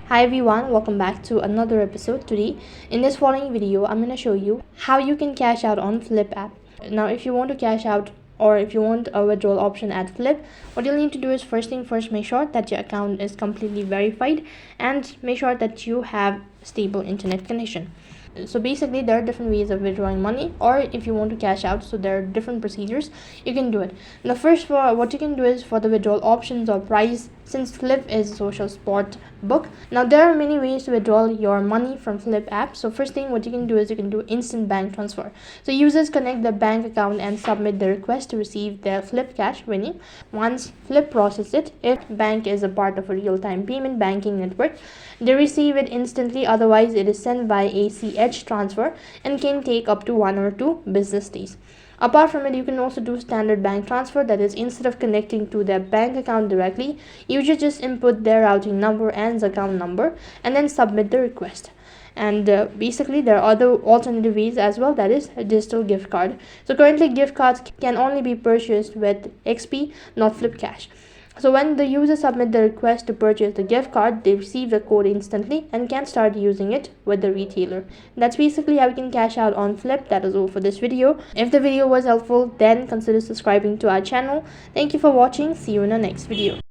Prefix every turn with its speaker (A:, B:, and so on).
A: Hi everyone, welcome back to another episode. Today in this following video I'm going to show you how you can cash out on Flip app. Now if you want to cash out or if you want a withdrawal option at Flip, what you'll need to do is first thing first, make sure that your account is completely verified and make sure that you have stable internet connection. So basically there are different ways of withdrawing money, or if you want to cash out, so there are different procedures you can do it. Now first, for what you can do is for the withdrawal options or price, since Flip is a social sport book, now there are many ways to withdraw your money from Flip app. So first thing what you can do is you can do instant bank transfer. So users connect their bank account and submit the request to receive their Flip cash winning. Once Flip processes it, if bank is a part of a real-time payment banking network, they receive it instantly. Otherwise it is sent by ACH transfer and can take up to 1 or 2 business days. Apart from it, you can also do standard bank transfer, that is, instead of connecting to their bank account directly, you just input their routing number and account number and then submit the request. And basically there are other alternative ways as well, that is a digital gift card. So currently gift cards can only be purchased with XP, not Flip cash. So when the user submit the request to purchase the gift card, they receive the code instantly and can start using it with the retailer. That's basically how you can cash out on Flip. That is all for this video. If the video was helpful, then consider subscribing to our channel. Thank you for watching. See you in the next video.